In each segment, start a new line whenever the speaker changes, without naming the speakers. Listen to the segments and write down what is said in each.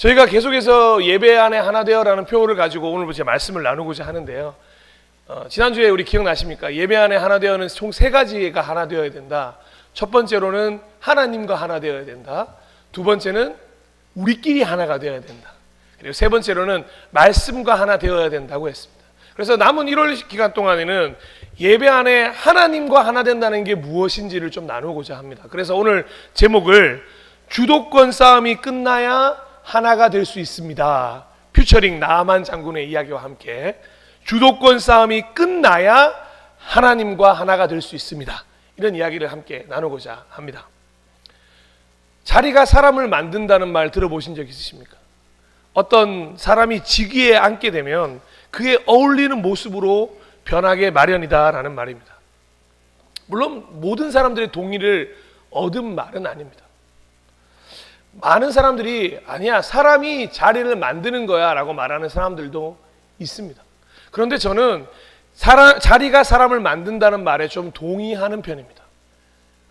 저희가 계속해서 예배 안에 하나 되어라는 표어를 가지고 오늘부터 말씀을 나누고자 하는데요. 지난주에 우리 기억나십니까? 예배 안에 하나 되어는 총 3가지가 하나 되어야 된다. 첫 번째로는 하나님과 하나 되어야 된다. 두 번째는 우리끼리 하나가 되어야 된다. 그리고 세 번째로는 말씀과 하나 되어야 된다고 했습니다. 그래서 남은 1월 기간 동안에는 예배 안에 하나님과 하나 된다는 게 무엇인지를 좀 나누고자 합니다. 그래서 오늘 제목을 주도권 싸움이 끝나야 하나가 될 수 있습니다. 퓨처링 나만 장군의 이야기와 함께 주도권 싸움이 끝나야 하나님과 하나가 될 수 있습니다. 이런 이야기를 함께 나누고자 합니다. 자리가 사람을 만든다는 말 들어보신 적 있으십니까? 어떤 사람이 직위에 앉게 되면 그에 어울리는 모습으로 변하게 마련이다라는 말입니다. 물론 모든 사람들의 동의를 얻은 말은 아닙니다. 많은 사람들이 아니야, 사람이 자리를 만드는 거야 라고 말하는 사람들도 있습니다. 그런데 저는 자리가 사람을 만든다는 말에 좀 동의하는 편입니다.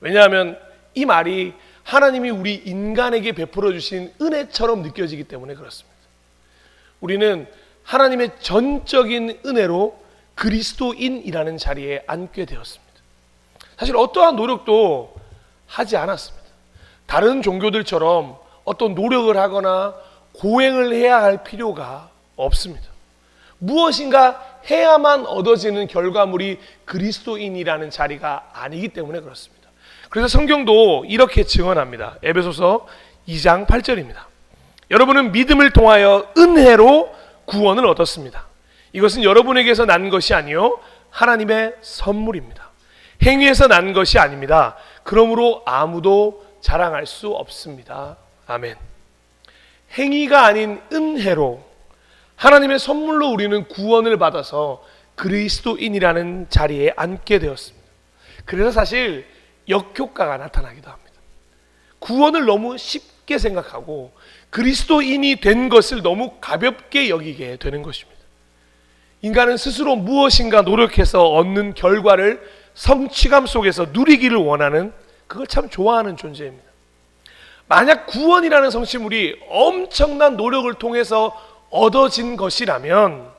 왜냐하면 이 말이 하나님이 우리 인간에게 베풀어 주신 은혜처럼 느껴지기 때문에 그렇습니다. 우리는 하나님의 전적인 은혜로 그리스도인이라는 자리에 앉게 되었습니다. 사실 어떠한 노력도 하지 않았습니다. 다른 종교들처럼 어떤 노력을 하거나 고행을 해야 할 필요가 없습니다. 무엇인가 해야만 얻어지는 결과물이 그리스도인이라는 자리가 아니기 때문에 그렇습니다. 그래서 성경도 이렇게 증언합니다. 에베소서 2장 8절입니다. 여러분은 믿음을 통하여 은혜로 구원을 얻었습니다. 이것은 여러분에게서 난 것이 아니요 하나님의 선물입니다. 행위에서 난 것이 아닙니다. 그러므로 아무도 자랑할 수 없습니다. 아멘. 행위가 아닌 은혜로 하나님의 선물로 우리는 구원을 받아서 그리스도인이라는 자리에 앉게 되었습니다. 그래서 사실 역효과가 나타나기도 합니다. 구원을 너무 쉽게 생각하고 그리스도인이 된 것을 너무 가볍게 여기게 되는 것입니다. 인간은 스스로 무엇인가 노력해서 얻는 결과를 성취감 속에서 누리기를 원하는, 그걸 참 좋아하는 존재입니다. 만약 구원이라는 성취물이 엄청난 노력을 통해서 얻어진 것이라면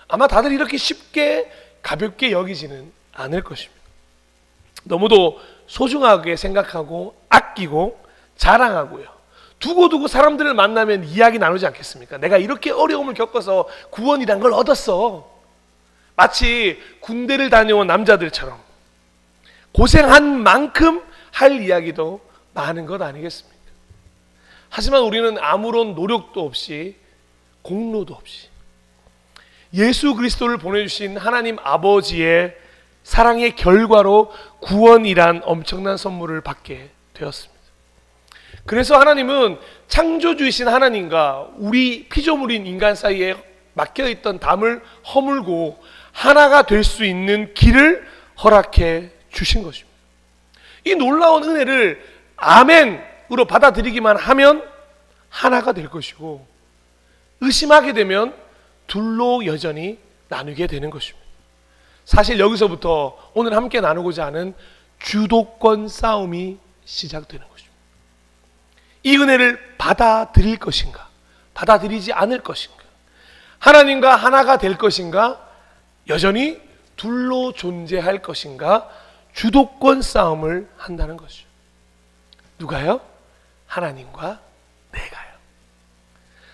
아마 다들 이렇게 쉽게 가볍게 여기지는 않을 것입니다. 너무도 소중하게 생각하고 아끼고 자랑하고요. 두고두고 사람들을 만나면 이야기 나누지 않겠습니까? 내가 이렇게 어려움을 겪어서 구원이란 걸 얻었어. 마치 군대를 다녀온 남자들처럼 고생한 만큼 할 이야기도 많은 것 아니겠습니까? 하지만 우리는 아무런 노력도 없이 공로도 없이 예수 그리스도를 보내주신 하나님 아버지의 사랑의 결과로 구원이란 엄청난 선물을 받게 되었습니다. 그래서 하나님은 창조주이신 하나님과 우리 피조물인 인간 사이에 막혀있던 담을 허물고 하나가 될 수 있는 길을 허락해 주신 것입니다. 이 놀라운 은혜를 아멘으로 받아들이기만 하면 하나가 될 것이고, 의심하게 되면 둘로 여전히 나누게 되는 것입니다. 사실 여기서부터 오늘 함께 나누고자 하는 주도권 싸움이 시작되는 것입니다. 이 은혜를 받아들일 것인가, 받아들이지 않을 것인가, 하나님과 하나가 될 것인가, 여전히 둘로 존재할 것인가, 주도권 싸움을 한다는 것이죠. 누가요? 하나님과 내가요.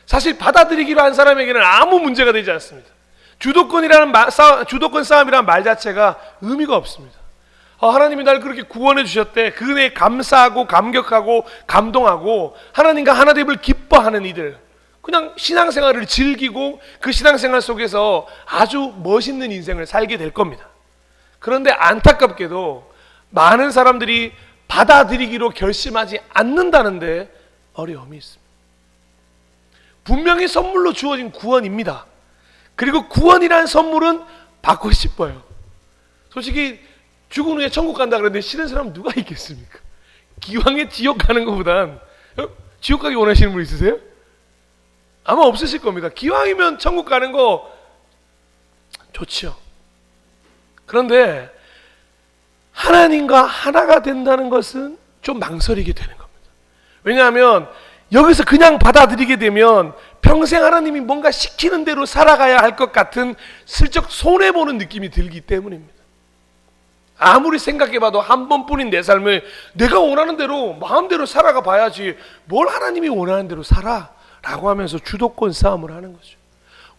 사실 받아들이기로 한 사람에게는 아무 문제가 되지 않습니다. 주도권 싸움이라는 말 자체가 의미가 없습니다. 하나님이 날 그렇게 구원해 주셨대. 그 은혜에 감사하고 감격하고 감동하고 하나님과 하나됨을 기뻐하는 이들, 그냥 신앙생활을 즐기고 그 신앙생활 속에서 아주 멋있는 인생을 살게 될 겁니다. 그런데 안타깝게도 많은 사람들이 받아들이기로 결심하지 않는다는데 어려움이 있습니다. 분명히 선물로 주어진 구원입니다. 그리고 구원이라는 선물은 받고 싶어요. 솔직히 죽은 후에 천국 간다 그러는데 싫은 사람 누가 있겠습니까? 기왕에 지옥 가는 것보단 지옥 가기 원하시는 분 있으세요? 아마 없으실 겁니다. 기왕이면 천국 가는 거 좋죠. 그런데 하나님과 하나가 된다는 것은 좀 망설이게 되는 겁니다. 왜냐하면 여기서 그냥 받아들이게 되면 평생 하나님이 뭔가 시키는 대로 살아가야 할 것 같은 슬쩍 손해보는 느낌이 들기 때문입니다. 아무리 생각해봐도 한 번뿐인 내 삶을 내가 원하는 대로 마음대로 살아가 봐야지 뭘 하나님이 원하는 대로 살아 라고 하면서 주도권 싸움을 하는 거죠.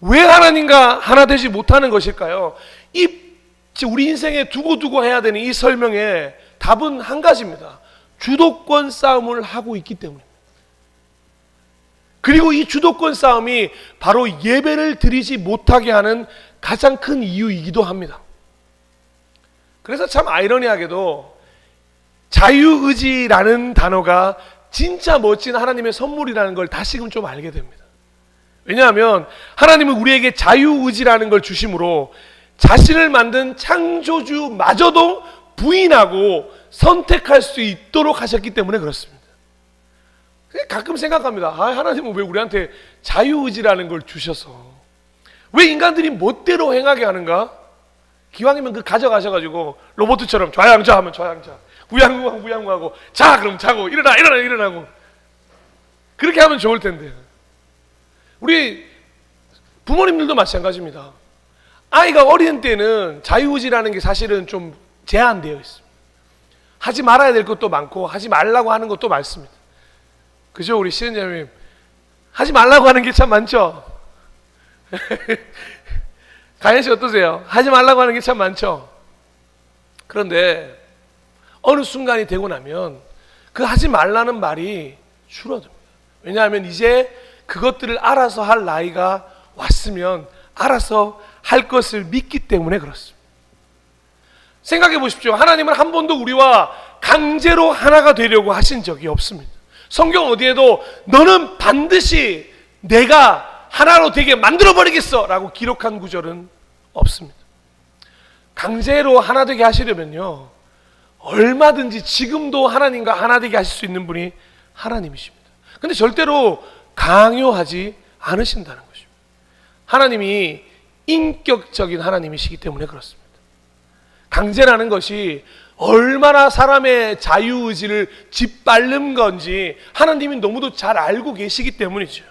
왜 하나님과 하나 되지 못하는 것일까요? 우리 인생에 두고두고 해야 되는 이 설명의 답은 한 가지입니다. 주도권 싸움을 하고 있기 때문입니다. 그리고 이 주도권 싸움이 바로 예배를 드리지 못하게 하는 가장 큰 이유이기도 합니다. 그래서 참 아이러니하게도 자유의지라는 단어가 진짜 멋진 하나님의 선물이라는 걸 다시금 좀 알게 됩니다. 왜냐하면 하나님은 우리에게 자유의지라는 걸 주심으로 자신을 만든 창조주마저도 부인하고 선택할 수 있도록 하셨기 때문에 그렇습니다. 가끔 생각합니다. 하나님은 왜 우리한테 자유의지라는 걸 주셔서 왜 인간들이 멋대로 행하게 하는가? 기왕이면 그 가져가셔가지고 로봇처럼 좌양좌 하면 좌양좌, 우양우하고 우양우하고 자 그럼 자고 일어나고 그렇게 하면 좋을 텐데. 우리 부모님들도 마찬가지입니다. 아이가 어린 때는 자유의지라는 게 사실은 좀 제한되어 있습니다. 하지 말아야 될 것도 많고 하지 말라고 하는 것도 많습니다. 그죠? 우리 시은자님 하지 말라고 하는 게 참 많죠? 가연씨 어떠세요? 하지 말라고 하는 게 참 많죠? 그런데 어느 순간이 되고 나면 그 하지 말라는 말이 줄어듭니다. 왜냐하면 이제 그것들을 알아서 할 나이가 왔으면 알아서 할 것을 믿기 때문에 그렇습니다. 생각해 보십시오. 하나님은 한 번도 우리와 강제로 하나가 되려고 하신 적이 없습니다. 성경 어디에도 너는 반드시 내가 하나로 되게 만들어버리겠어 라고 기록한 구절은 없습니다. 강제로 하나 되게 하시려면요 얼마든지 지금도 하나님과 하나 되게 하실 수 있는 분이 하나님이십니다. 근데 절대로 강요하지 않으신다는 것입니다. 하나님이 인격적인 하나님이시기 때문에 그렇습니다. 강제라는 것이 얼마나 사람의 자유의지를 짓밟는 건지 하나님이 너무도 잘 알고 계시기 때문이죠.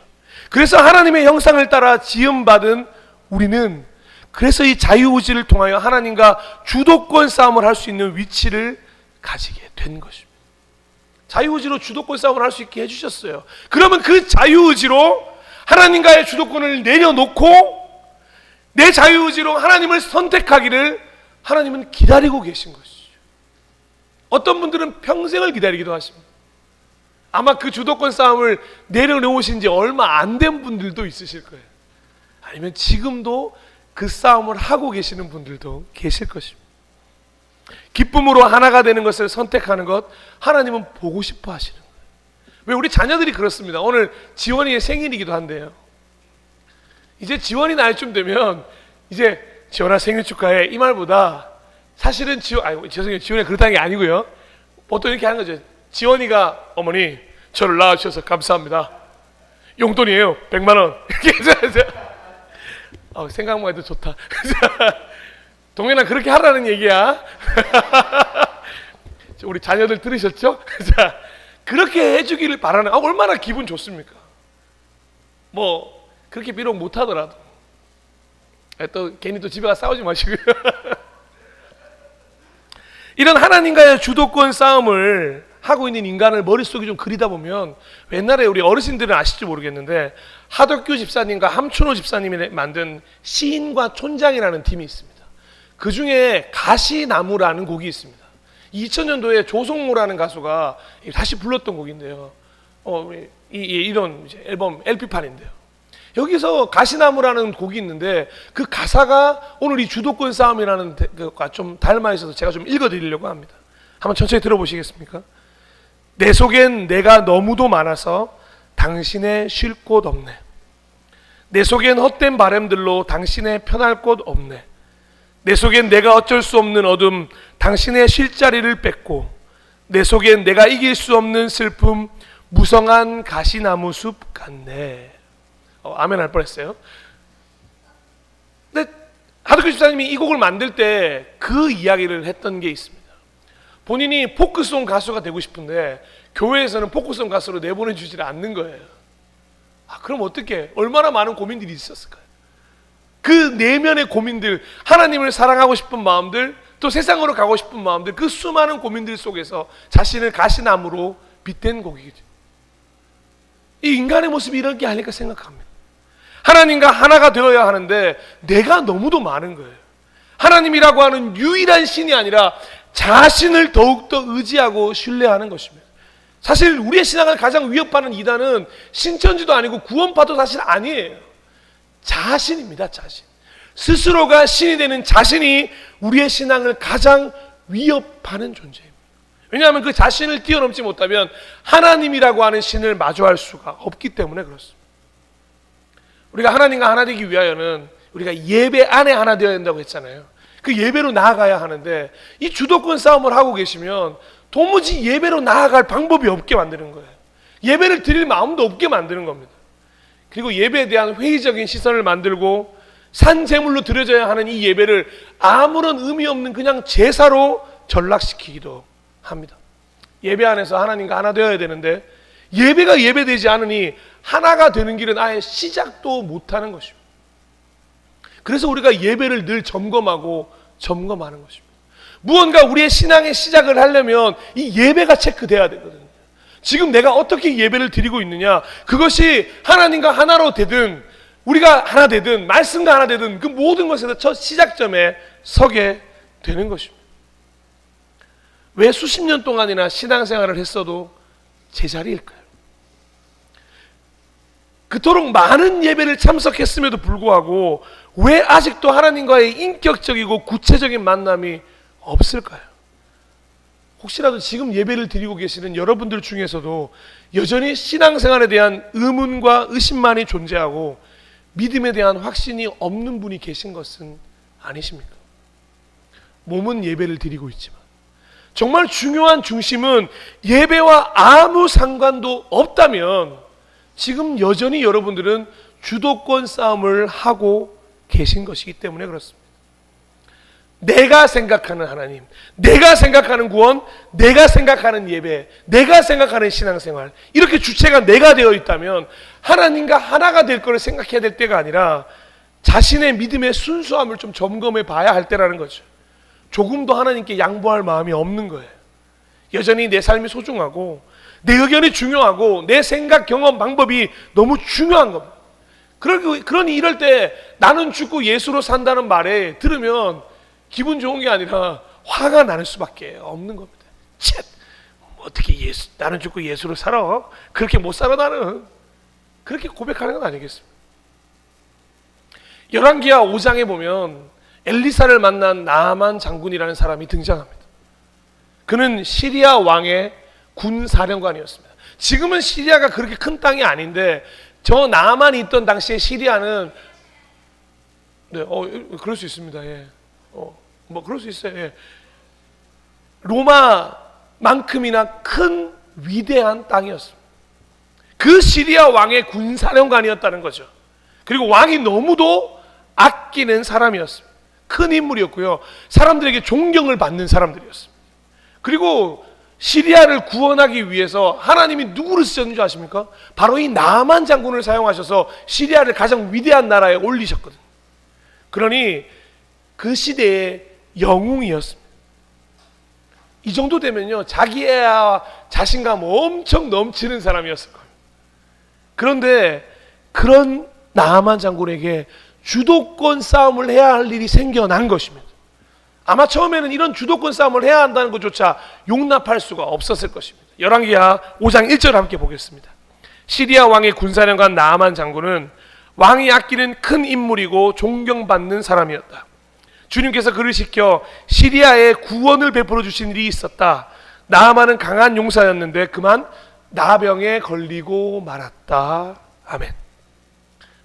그래서 하나님의 형상을 따라 지음받은 우리는 그래서 이 자유의지를 통하여 하나님과 주도권 싸움을 할 수 있는 위치를 가지게 된 것입니다. 자유의지로 주도권 싸움을 할 수 있게 해주셨어요. 그러면 그 자유의지로 하나님과의 주도권을 내려놓고 내 자유의지로 하나님을 선택하기를 하나님은 기다리고 계신 것이죠. 어떤 분들은 평생을 기다리기도 하십니다. 아마 그 주도권 싸움을 내려놓으신 지 얼마 안 된 분들도 있으실 거예요. 아니면 지금도 그 싸움을 하고 계시는 분들도 계실 것입니다. 기쁨으로 하나가 되는 것을 선택하는 것 하나님은 보고 싶어 하시는 거예요. 왜 우리 자녀들이 그렇습니다. 오늘 지원이의 생일이기도 한데요. 이제 지원이 나이 좀 되면 이제 지원아 생일 축하해 이 말보다 사실은 죄송해요. 지원이가 그렇다는 게 아니고요. 보통 이렇게 하는 거죠. 지원이가 어머니 저를 낳아주셔서 감사합니다. 용돈이에요. 100만 원. 이렇게 해서 생각만 해도 좋다. 동현아 그렇게 하라는 얘기야. 우리 자녀들 들으셨죠? 자, 그렇게 해주기를 바라는 얼마나 기분 좋습니까? 뭐 그렇게 비록 못하더라도 또 괜히 또 집에 가서 싸우지 마시고요. 이런 하나님과의 주도권 싸움을 하고 있는 인간을 머릿속에 좀 그리다 보면 옛날에 우리 어르신들은 아실지 모르겠는데 하덕규 집사님과 함춘호 집사님이 만든 시인과 촌장이라는 팀이 있습니다. 그 중에 가시나무라는 곡이 있습니다. 2000년도에 조성모라는 가수가 다시 불렀던 곡인데요. 이런 앨범 LP판인데요. 여기서 가시나무라는 곡이 있는데 그 가사가 오늘 이 주도권 싸움이라는 것과 좀 닮아 있어서 제가 좀 읽어드리려고 합니다. 한번 천천히 들어보시겠습니까? 내 속엔 내가 너무도 많아서 당신의 쉴 곳 없네. 내 속엔 헛된 바람들로 당신의 편할 곳 없네. 내 속엔 내가 어쩔 수 없는 어둠 당신의 쉴 자리를 뺏고 내 속엔 내가 이길 수 없는 슬픔 무성한 가시나무 숲 같네. 아멘 할 뻔했어요. 근데 하덕규 집사님이 이 곡을 만들 때 그 이야기를 했던 게 있습니다. 본인이 포크송 가수가 되고 싶은데 교회에서는 포커스 가수로 내보내주질 않는 거예요. 그럼 어떻게, 얼마나 많은 고민들이 있었을까요? 그 내면의 고민들, 하나님을 사랑하고 싶은 마음들, 또 세상으로 가고 싶은 마음들, 그 수많은 고민들 속에서 자신을 가시나무로 빗댄 곡이죠. 이 인간의 모습이 이런 게 아닐까 생각합니다. 하나님과 하나가 되어야 하는데 내가 너무도 많은 거예요. 하나님이라고 하는 유일한 신이 아니라 자신을 더욱더 의지하고 신뢰하는 것입니다. 사실 우리의 신앙을 가장 위협하는 이단은 신천지도 아니고 구원파도 사실 아니에요. 자신입니다. 자신. 스스로가 신이 되는 자신이 우리의 신앙을 가장 위협하는 존재입니다. 왜냐하면 그 자신을 뛰어넘지 못하면 하나님이라고 하는 신을 마주할 수가 없기 때문에 그렇습니다. 우리가 하나님과 하나 되기 위하여는 우리가 예배 안에 하나 되어야 된다고 했잖아요. 그 예배로 나아가야 하는데 이 주도권 싸움을 하고 계시면 도무지 예배로 나아갈 방법이 없게 만드는 거예요. 예배를 드릴 마음도 없게 만드는 겁니다. 그리고 예배에 대한 회의적인 시선을 만들고 산제물로 드려져야 하는 이 예배를 아무런 의미 없는 그냥 제사로 전락시키기도 합니다. 예배 안에서 하나님과 하나 되어야 되는데 예배가 예배되지 않으니 하나가 되는 길은 아예 시작도 못하는 것입니다. 그래서 우리가 예배를 늘 점검하는 것입니다. 무언가 우리의 신앙의 시작을 하려면 이 예배가 체크돼야 되거든요. 지금 내가 어떻게 예배를 드리고 있느냐, 그것이 하나님과 하나로 되든 우리가 하나 되든 말씀과 하나 되든 그 모든 것에서 첫 시작점에 서게 되는 것입니다. 왜 수십 년 동안이나 신앙생활을 했어도 제자리일까요? 그토록 많은 예배를 참석했음에도 불구하고 왜 아직도 하나님과의 인격적이고 구체적인 만남이 없을까요? 혹시라도 지금 예배를 드리고 계시는 여러분들 중에서도 여전히 신앙생활에 대한 의문과 의심만이 존재하고 믿음에 대한 확신이 없는 분이 계신 것은 아니십니까? 몸은 예배를 드리고 있지만 정말 중요한 중심은 예배와 아무 상관도 없다면 지금 여전히 여러분들은 주도권 싸움을 하고 계신 것이기 때문에 그렇습니다. 내가 생각하는 하나님, 내가 생각하는 구원, 내가 생각하는 예배, 내가 생각하는 신앙생활, 이렇게 주체가 내가 되어 있다면 하나님과 하나가 될 거를 생각해야 될 때가 아니라 자신의 믿음의 순수함을 좀 점검해 봐야 할 때라는 거죠. 조금도 하나님께 양보할 마음이 없는 거예요. 여전히 내 삶이 소중하고 내 의견이 중요하고 내 생각, 경험, 방법이 너무 중요한 겁니다. 그러니 이럴 때 나는 죽고 예수로 산다는 말에 들으면 기분 좋은 게 아니라 화가 나는 수밖에 없는 겁니다. 어떻게 나는 죽고 예수로 살아? 그렇게 못 살아 나는. 그렇게 고백하는 건 아니겠습니까? 열왕기하 5장에 보면 엘리사를 만난 나아만 장군이라는 사람이 등장합니다. 그는 시리아 왕의 군사령관이었습니다. 지금은 시리아가 그렇게 큰 땅이 아닌데 저 나아만이 있던 당시에 시리아는 그럴 수 있습니다. 예. 그럴 수 있어요. 예. 로마만큼이나 큰 위대한 땅이었습니다. 그 시리아 왕의 군사령관이었다는 거죠. 그리고 왕이 너무도 아끼는 사람이었습니다. 큰 인물이었고요. 사람들에게 존경을 받는 사람들이었습니다. 그리고 시리아를 구원하기 위해서 하나님이 누구를 쓰셨는지 아십니까? 바로 이 나아만 장군을 사용하셔서 시리아를 가장 위대한 나라에 올리셨거든요. 그러니 그 시대의 영웅이었습니다. 이 정도 되면요, 자기애와 자신감 엄청 넘치는 사람이었을 거예요. 그런데 그런 나아만 장군에게 주도권 싸움을 해야 할 일이 생겨난 것입니다. 아마 처음에는 이런 주도권 싸움을 해야 한다는 것조차 용납할 수가 없었을 것입니다. 열왕기하 5장 1절 함께 보겠습니다. 시리아 왕의 군사령관 나아만 장군은 왕이 아끼는 큰 인물이고 존경받는 사람이었다. 주님께서 그를 시켜 시리아에 구원을 베풀어 주신 일이 있었다. 나아만은 강한 용사였는데 그만 나병에 걸리고 말았다. 아멘.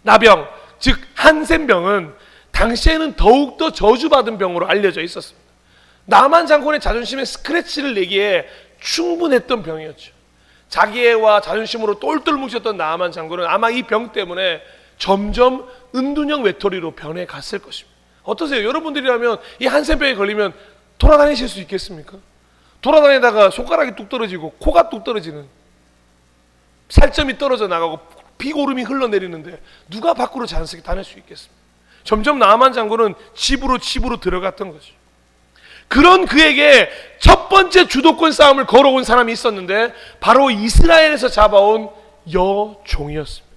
나병, 즉 한센병은 당시에는 더욱더 저주받은 병으로 알려져 있었습니다. 나아만 장군의 자존심에 스크래치를 내기에 충분했던 병이었죠. 자기애와 자존심으로 똘똘 뭉쳤던 나아만 장군은 아마 이 병 때문에 점점 은둔형 외톨이로 변해갔을 것입니다. 어떠세요? 여러분들이라면 이 한센병에 걸리면 돌아다니실 수 있겠습니까? 돌아다니다가 손가락이 뚝 떨어지고 코가 뚝 떨어지는, 살점이 떨어져 나가고 비고름이 흘러내리는데 누가 밖으로 자연스럽게 다닐 수 있겠습니까? 점점 나아만 장군은 집으로 들어갔던 거죠. 그런 그에게 첫 번째 주도권 싸움을 걸어온 사람이 있었는데 바로 이스라엘에서 잡아온 여종이었습니다.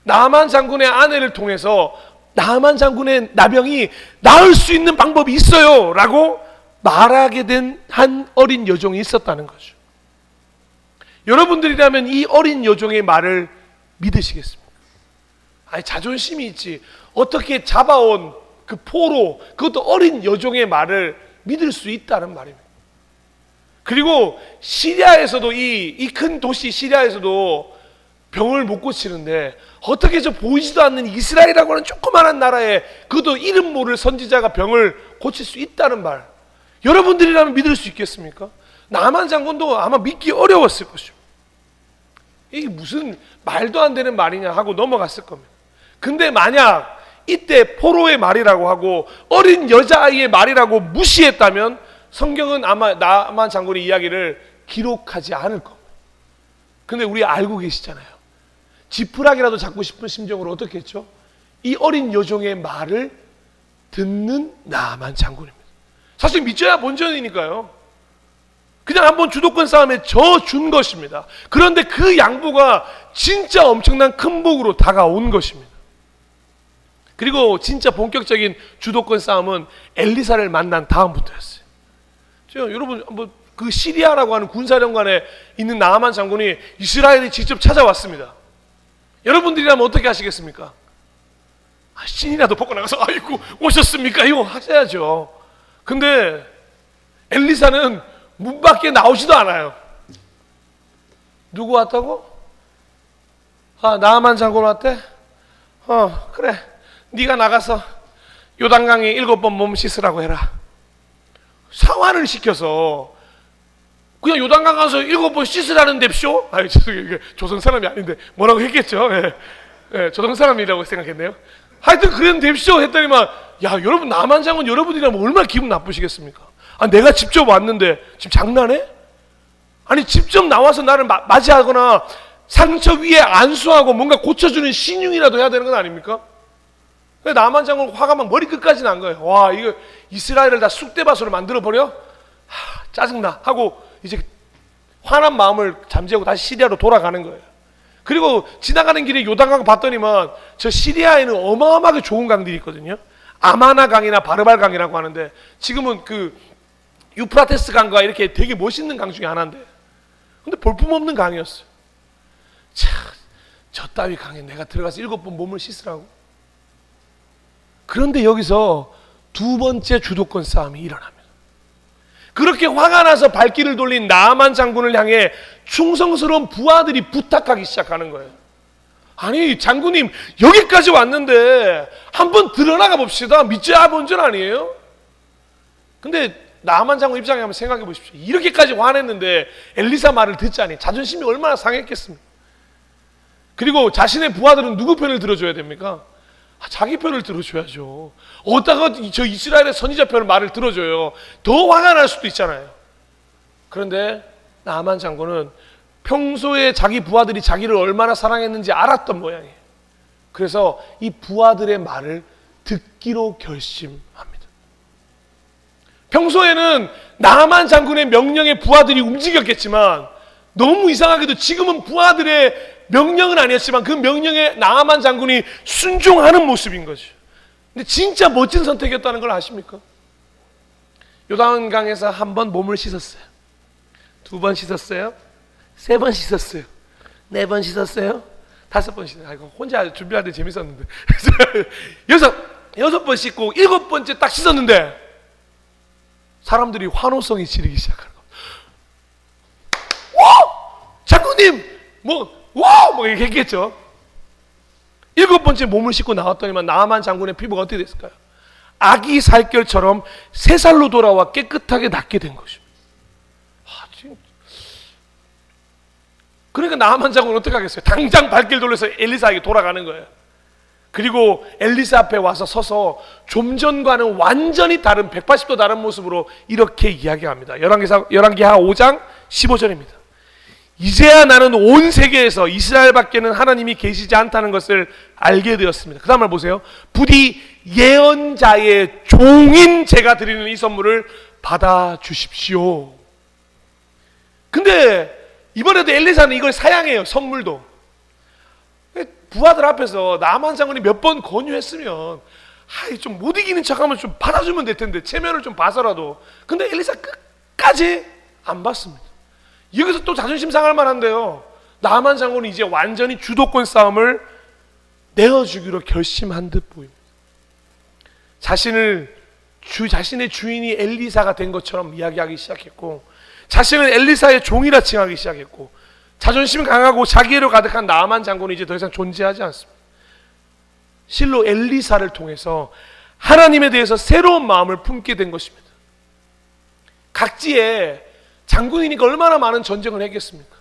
나아만 장군의 아내를 통해서 나아만 장군의 나병이 나을 수 있는 방법이 있어요 라고 말하게 된 한 어린 여종이 있었다는 거죠. 여러분들이라면 이 어린 여종의 말을 믿으시겠습니까? 아니, 자존심이 있지 어떻게 잡아온 그 포로, 그것도 어린 여종의 말을 믿을 수 있다는 말입니다. 그리고 시리아에서도 이 큰 도시 시리아에서도 병을 못 고치는데 어떻게 저 보이지도 않는 이스라엘이라고 하는 조그마한 나라에 그것도 이름 모를 선지자가 병을 고칠 수 있다는 말, 여러분들이라면 믿을 수 있겠습니까? 나만 장군도 아마 믿기 어려웠을 것이고 이게 무슨 말도 안 되는 말이냐 하고 넘어갔을 겁니다. 근데 만약 이때 포로의 말이라고 하고 어린 여자아이의 말이라고 무시했다면 성경은 아마 나만 장군의 이야기를 기록하지 않을 겁니다. 근데 우리 알고 계시잖아요. 지푸라기라도 잡고 싶은 심정으로 어떻게 했죠? 이 어린 여종의 말을 듣는 나만 장군입니다. 사실 믿져야 본전이니까요. 그냥 한번 주도권 싸움에 져준 것입니다. 그런데 그 양보가 진짜 엄청난 큰 복으로 다가온 것입니다. 그리고 진짜 본격적인 주도권 싸움은 엘리사를 만난 다음부터였어요. 여러분 한번 그 시리아라고 하는 군사령관에 있는 나아만 장군이 이스라엘에 직접 찾아왔습니다. 여러분들이라면 어떻게 하시겠습니까? 신이라도 벗고 나가서 아이고 오셨습니까? 이거 하셔야죠. 근데 엘리사는 문 밖에 나오지도 않아요. 누구 왔다고? 나아만 장군 왔대? 그래, 네가 나가서 요단강에 7번 몸 씻으라고 해라. 상환을 시켜서 그냥 요단강 가서 7번 씻으라는 뎁쇼? 아니, 죄송해요. 조선 사람이 아닌데 뭐라고 했겠죠? 조선 사람이라고 생각했네요. 하여튼 그런 뎁쇼 했더니만, 야, 여러분, 나만 장군 여러분이라면 얼마나 기분 나쁘시겠습니까? 내가 직접 왔는데 지금 장난해? 아니, 직접 나와서 나를 맞이하거나 상처 위에 안수하고 뭔가 고쳐주는 신용이라도 해야 되는 건 아닙니까? 나만 장군 화가 막 머리 끝까지 난 거예요. 와, 이거 이스라엘을 다 쑥대밭으로 만들어버려? 짜증나 하고 이제 화난 마음을 잠재우고 다시 시리아로 돌아가는 거예요. 그리고 지나가는 길에 요단강 봤더니만 저 시리아에는 어마어마하게 좋은 강들이 있거든요. 아마나 강이나 바르발 강이라고 하는데 지금은 그 유프라테스 강과 이렇게 되게 멋있는 강 중에 하나인데, 근데 볼품없는 강이었어요. 저 따위 강에 내가 들어가서 7번 몸을 씻으라고? 그런데 여기서 두 번째 주도권 싸움이 일어납니다. 그렇게 화가 나서 발길을 돌린 나아만 장군을 향해 충성스러운 부하들이 부탁하기 시작하는 거예요. 아니, 장군님 여기까지 왔는데 한번 드러나가 봅시다. 믿져야 본전 아니에요? 근데 나아만 장군 입장에 한번 생각해 보십시오. 이렇게까지 화냈는데 엘리사 말을 듣자니 자존심이 얼마나 상했겠습니까? 그리고 자신의 부하들은 누구 편을 들어줘야 됩니까? 자기 편을 들어줘야죠. 어디다가 저 이스라엘의 선지자 편을 말을 들어줘요. 더 화가 날 수도 있잖아요. 그런데 나아만 장군은 평소에 자기 부하들이 자기를 얼마나 사랑했는지 알았던 모양이에요. 그래서 이 부하들의 말을 듣기로 결심합니다. 평소에는 나아만 장군의 명령에 부하들이 움직였겠지만 너무 이상하게도 지금은 부하들의 명령은 아니었지만 그 명령에 나아만 장군이 순종하는 모습인 거죠. 근데 진짜 멋진 선택이었다는 걸 아십니까? 요단강에서 한 번 몸을 씻었어요. 2번 씻었어요. 3번 씻었어요. 4번 씻었어요. 5번 씻었어요. 아이고, 혼자 준비할 때 재밌었는데. 6번 씻고 7번째 딱 씻었는데 사람들이 환호성이 지르기 시작하는 겁니다. 와! 장군님! 뭐 이렇게 했겠죠. 7번째 몸을 씻고 나왔더니만 나아만 장군의 피부가 어떻게 됐을까요? 아기 살결처럼 새 살로 돌아와 깨끗하게 낫게 된 것입니다. 그러니까 나아만 장군은 어떻게 하겠어요? 당장 발길 돌려서 엘리사에게 돌아가는 거예요. 그리고 엘리사 앞에 와서 서서 좀 전과는 완전히 다른 180도 다른 모습으로 이렇게 이야기합니다. 열왕기하 5장 15절입니다. 이제야 나는 온 세계에서 이스라엘밖에는 하나님이 계시지 않다는 것을 알게 되었습니다. 그 다음 말 보세요. 부디 예언자의 종인 제가 드리는 이 선물을 받아주십시오. 근데 이번에도 엘리사는 이걸 사양해요. 선물도. 부하들 앞에서 나만 장군이 몇 번 권유했으면 좀 못 이기는 척하면 좀 받아주면 될 텐데, 체면을 좀 봐서라도. 근데 엘리사 끝까지 안 받습니다. 여기서 또 자존심 상할 만한데요, 나만 장군이 이제 완전히 주도권 싸움을 내어주기로 결심한 듯 보입니다. 자신의 주인이 엘리사가 된 것처럼 이야기하기 시작했고, 자신은 엘리사의 종이라 칭하기 시작했고, 자존심 강하고 자기애로 가득한 나아만 장군이 이제 더 이상 존재하지 않습니다. 실로 엘리사를 통해서 하나님에 대해서 새로운 마음을 품게 된 것입니다. 각지에 장군이니까 얼마나 많은 전쟁을 했겠습니까?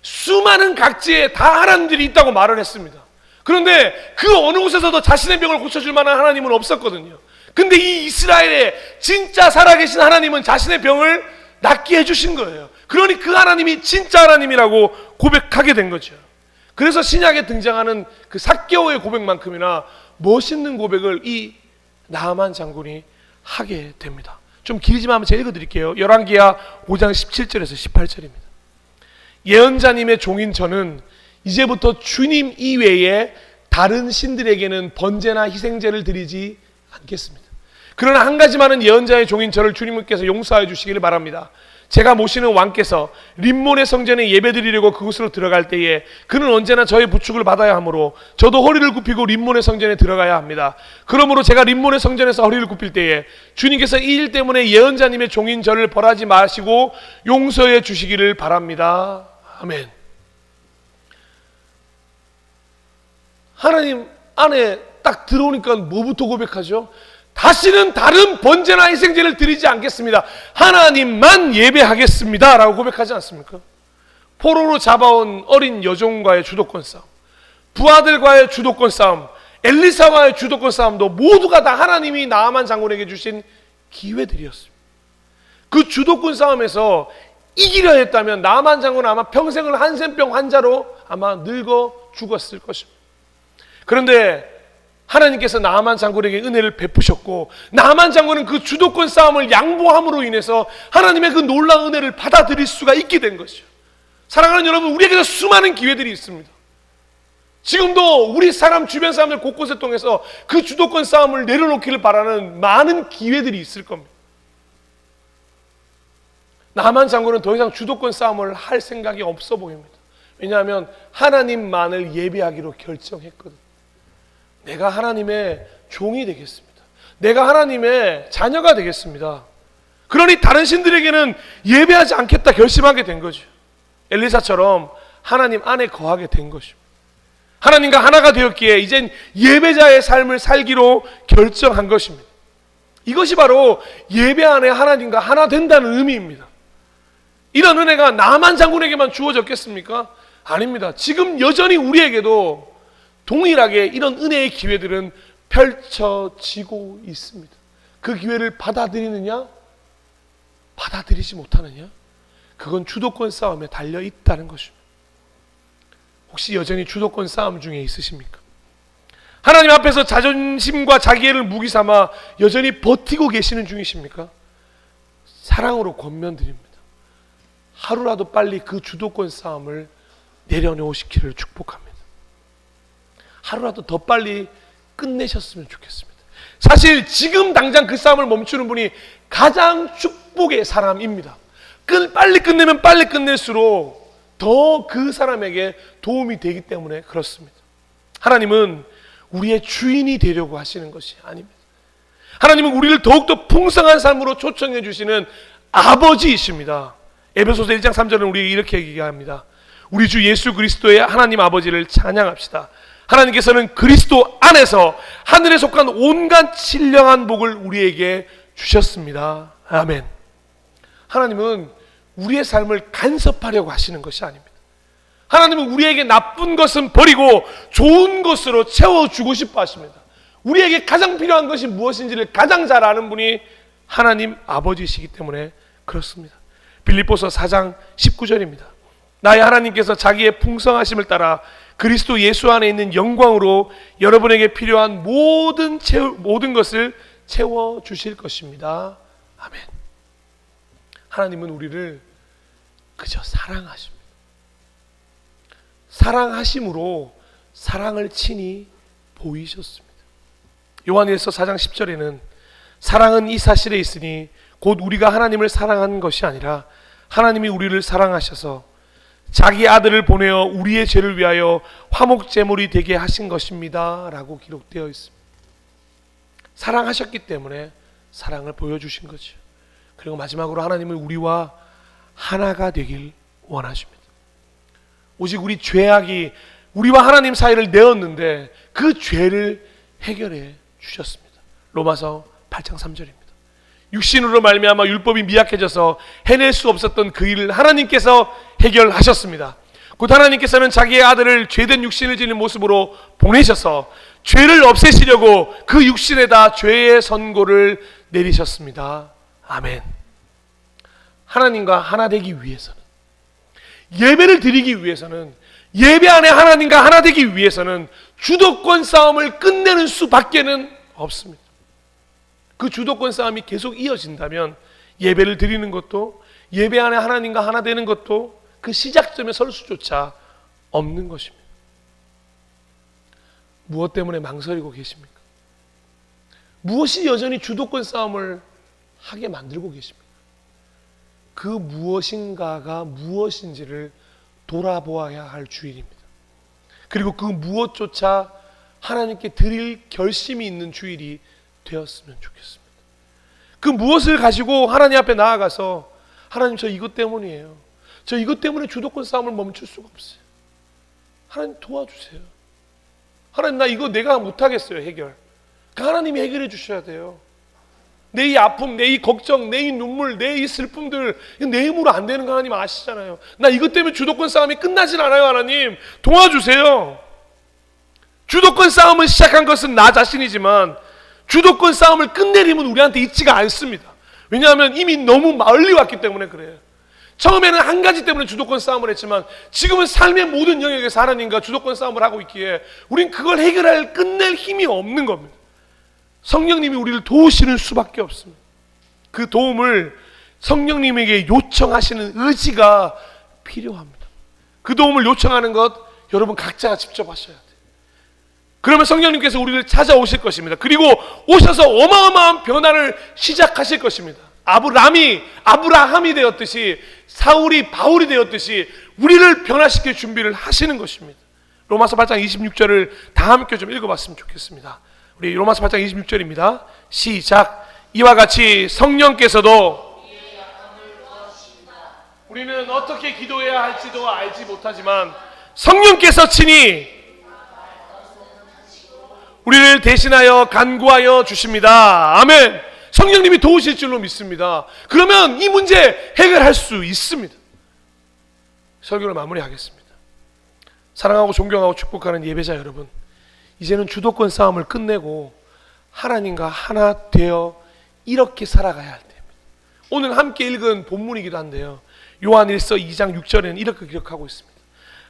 수많은 각지에 다 하나님들이 있다고 말을 했습니다. 그런데 그 어느 곳에서도 자신의 병을 고쳐줄 만한 하나님은 없었거든요. 근데 이 이스라엘의 진짜 살아계신 하나님은 자신의 병을 낫게 해주신 거예요. 그러니 그 하나님이 진짜 하나님이라고 고백하게 된 거죠. 그래서 신약에 등장하는 그 삭개오의 고백만큼이나 멋있는 고백을 이 나아만 장군이 하게 됩니다. 좀 길지만 한번 제가 읽어드릴게요. 열왕기하 5장 17절에서 18절입니다. 예언자님의 종인 저는 이제부터 주님 이외에 다른 신들에게는 번제나 희생제를 드리지 않겠습니다. 그러나 한 가지만은 예언자의 종인 저를 주님께서 용서해 주시기를 바랍니다. 제가 모시는 왕께서 림몬의 성전에 예배드리려고 그곳으로 들어갈 때에 그는 언제나 저의 부축을 받아야 하므로 저도 허리를 굽히고 림몬의 성전에 들어가야 합니다. 그러므로 제가 림몬의 성전에서 허리를 굽힐 때에 주님께서 이 일 때문에 예언자님의 종인 저를 벌하지 마시고 용서해 주시기를 바랍니다. 아멘. 하나님 안에 딱 들어오니까 뭐부터 고백하죠? 다시는 다른 번제나 희생제를 드리지 않겠습니다. 하나님만 예배하겠습니다 라고 고백하지 않습니까? 포로로 잡아온 어린 여종과의 주도권 싸움, 부하들과의 주도권 싸움, 엘리사와의 주도권 싸움도 모두가 다 하나님이 나아만 장군에게 주신 기회들이었습니다. 그 주도권 싸움에서 이기려 했다면 나아만 장군은 아마 평생을 한센병 환자로 아마 늙어 죽었을 것입니다. 그런데 하나님께서 나아만 장군에게 은혜를 베푸셨고, 나아만 장군은 그 주도권 싸움을 양보함으로 인해서 하나님의 그 놀라운 은혜를 받아들일 수가 있게 된 것이죠. 사랑하는 여러분, 우리에게도 수많은 기회들이 있습니다. 지금도 우리 주변 사람들 곳곳에 통해서 그 주도권 싸움을 내려놓기를 바라는 많은 기회들이 있을 겁니다. 나아만 장군은 더 이상 주도권 싸움을 할 생각이 없어 보입니다. 왜냐하면 하나님만을 예배하기로 결정했거든요. 내가 하나님의 종이 되겠습니다. 내가 하나님의 자녀가 되겠습니다. 그러니 다른 신들에게는 예배하지 않겠다 결심하게 된 거죠. 엘리사처럼 하나님 안에 거하게 된 것입니다. 하나님과 하나가 되었기에 이젠 예배자의 삶을 살기로 결정한 것입니다. 이것이 바로 예배 안에 하나님과 하나 된다는 의미입니다. 이런 은혜가 나아만 장군에게만 주어졌겠습니까? 아닙니다. 지금 여전히 우리에게도 동일하게 이런 은혜의 기회들은 펼쳐지고 있습니다. 그 기회를 받아들이느냐, 받아들이지 못하느냐, 그건 주도권 싸움에 달려 있다는 것입니다. 혹시 여전히 주도권 싸움 중에 있으십니까? 하나님 앞에서 자존심과 자기애를 무기 삼아 여전히 버티고 계시는 중이십니까? 사랑으로 권면드립니다. 하루라도 빨리 그 주도권 싸움을 내려놓으시기를 축복합니다. 하루라도 더 빨리 끝내셨으면 좋겠습니다. 사실 지금 당장 그 싸움을 멈추는 분이 가장 축복의 사람입니다. 빨리 끝내면 빨리 끝낼수록 더 그 사람에게 도움이 되기 때문에 그렇습니다. 하나님은 우리의 주인이 되려고 하시는 것이 아닙니다. 하나님은 우리를 더욱더 풍성한 삶으로 초청해 주시는 아버지이십니다. 에베소서 1장 3절은 우리에게 이렇게 얘기합니다. 우리 주 예수 그리스도의 하나님 아버지를 찬양합시다. 하나님께서는 그리스도 안에서 하늘에 속한 온갖 신령한 복을 우리에게 주셨습니다. 아멘. 하나님은 우리의 삶을 간섭하려고 하시는 것이 아닙니다. 하나님은 우리에게 나쁜 것은 버리고 좋은 것으로 채워주고 싶어 하십니다. 우리에게 가장 필요한 것이 무엇인지를 가장 잘 아는 분이 하나님 아버지시기 때문에 그렇습니다. 빌립보서 4장 19절입니다. 나의 하나님께서 자기의 풍성하심을 따라 그리스도 예수 안에 있는 영광으로 여러분에게 필요한 모든 것을 채워주실 것입니다. 아멘. 하나님은 우리를 그저 사랑하십니다. 사랑하심으로 사랑을 친히 보이셨습니다. 요한일서 4장 10절에는 사랑은 이 사실에 있으니 곧 우리가 하나님을 사랑한 것이 아니라 하나님이 우리를 사랑하셔서 자기 아들을 보내어 우리의 죄를 위하여 화목제물이 되게 하신 것입니다 라고 기록되어 있습니다. 사랑하셨기 때문에 사랑을 보여주신 거죠. 그리고 마지막으로 하나님은 우리와 하나가 되길 원하십니다. 오직 우리 죄악이 우리와 하나님 사이를 내었는데 그 죄를 해결해 주셨습니다. 로마서 8장 3절입니다. 육신으로 말미암아 율법이 미약해져서 해낼 수 없었던 그 일을 하나님께서 해결하셨습니다. 곧 하나님께서는 자기의 아들을 죄된 육신을 지닌 모습으로 보내셔서 죄를 없애시려고 그 육신에다 죄의 선고를 내리셨습니다. 아멘. 하나님과 하나 되기 위해서는, 예배를 드리기 위해서는, 예배 안에 하나님과 하나 되기 위해서는 주도권 싸움을 끝내는 수밖에는 없습니다. 그 주도권 싸움이 계속 이어진다면 예배를 드리는 것도, 예배 안에 하나님과 하나 되는 것도 그 시작점에 설 수조차 없는 것입니다. 무엇 때문에 망설이고 계십니까? 무엇이 여전히 주도권 싸움을 하게 만들고 계십니까? 그 무엇인가가 무엇인지를 돌아보아야 할 주일입니다. 그리고 그 무엇조차 하나님께 드릴 결심이 있는 주일이 되었으면 좋겠습니다. 그 무엇을 가지고 하나님 앞에 나아가서 하나님 저 이것 때문이에요. 저 이것 때문에 주도권 싸움을 멈출 수가 없어요. 하나님 도와주세요. 하나님 나 이거 내가 못하겠어요 해결. 하나님이 해결해 주셔야 돼요. 내 이 아픔, 내 이 걱정, 내 이 눈물, 내 이 슬픔들 내 힘으로 안 되는 거 하나님 아시잖아요. 나 이것 때문에 주도권 싸움이 끝나진 않아요. 하나님 도와주세요. 주도권 싸움을 시작한 것은 나 자신이지만 주도권 싸움을 끝낼 힘은 우리한테 있지가 않습니다. 왜냐하면 이미 너무 멀리 왔기 때문에 그래요. 처음에는 한 가지 때문에 주도권 싸움을 했지만 지금은 삶의 모든 영역에서 하나님과 주도권 싸움을 하고 있기에 우린 그걸 해결할 끝낼 힘이 없는 겁니다. 성령님이 우리를 도우시는 수밖에 없습니다. 그 도움을 성령님에게 요청하시는 의지가 필요합니다. 그 도움을 요청하는 것 여러분 각자가 직접 하셔야 돼요. 그러면 성령님께서 우리를 찾아오실 것입니다. 그리고 오셔서 어마어마한 변화를 시작하실 것입니다. 아브라함이 되었듯이 사울이 바울이 되었듯이 우리를 변화시킬 준비를 하시는 것입니다. 로마서 8장 26절을 다 함께 좀 읽어봤으면 좋겠습니다. 우리 로마서 8장 26절입니다. 시작. 이와 같이 성령께서도 우리는 어떻게 기도해야 할지도 알지 못하지만 성령께서 친히 우리를 대신하여 간구하여 주십니다. 아멘. 성령님이 도우실 줄로 믿습니다. 그러면 이 문제 해결할 수 있습니다. 설교를 마무리하겠습니다. 사랑하고 존경하고 축복하는 예배자 여러분, 이제는 주도권 싸움을 끝내고 하나님과 하나 되어 이렇게 살아가야 할 때입니다. 오늘 함께 읽은 본문이기도 한데요, 요한일서 2장 6절에는 이렇게 기록하고 있습니다.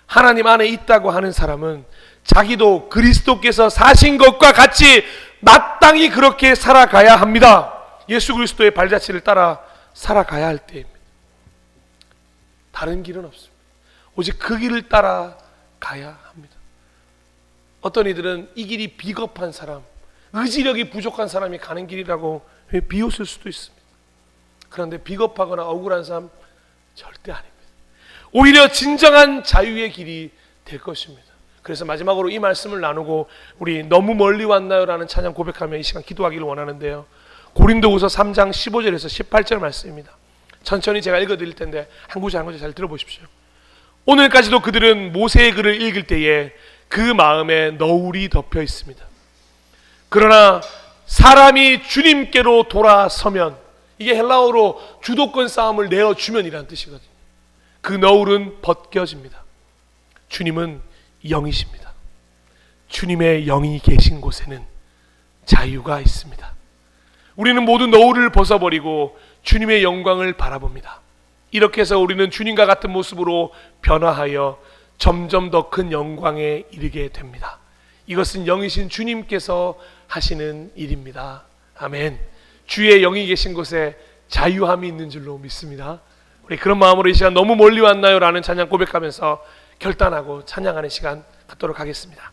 하나님 안에 있다고 하는 사람은 자기도 그리스도께서 사신 것과 같이 마땅히 그렇게 살아가야 합니다. 예수 그리스도의 발자취를 따라 살아가야 할 때입니다. 다른 길은 없습니다. 오직 그 길을 따라 가야 합니다. 어떤 이들은 이 길이 비겁한 사람, 의지력이 부족한 사람이 가는 길이라고 비웃을 수도 있습니다. 그런데 비겁하거나 억울한 삶 절대 아닙니다. 오히려 진정한 자유의 길이 될 것입니다. 그래서 마지막으로 이 말씀을 나누고 우리 너무 멀리 왔나요? 라는 찬양 고백하며 이 시간 기도하기를 원하는데요, 고린도후서 3장 15절에서 18절 말씀입니다. 천천히 제가 읽어드릴 텐데 한 구절 한 구절 잘 들어보십시오. 오늘까지도 그들은 모세의 글을 읽을 때에 그 마음에 너울이 덮여 있습니다. 그러나 사람이 주님께로 돌아서면, 이게 헬라어로 주도권 싸움을 내어주면이라는 뜻이거든요. 그 너울은 벗겨집니다. 주님은 영이십니다. 주님의 영이 계신 곳에는 자유가 있습니다. 우리는 모두 너울을 벗어버리고 주님의 영광을 바라봅니다. 이렇게 해서 우리는 주님과 같은 모습으로 변화하여 점점 더 큰 영광에 이르게 됩니다. 이것은 영이신 주님께서 하시는 일입니다. 아멘. 주의 영이 계신 곳에 자유함이 있는 줄로 믿습니다. 우리 그런 마음으로 이 시간 너무 멀리 왔나요? 라는 찬양 고백하면서 결단하고 찬양하는 시간 갖도록 하겠습니다.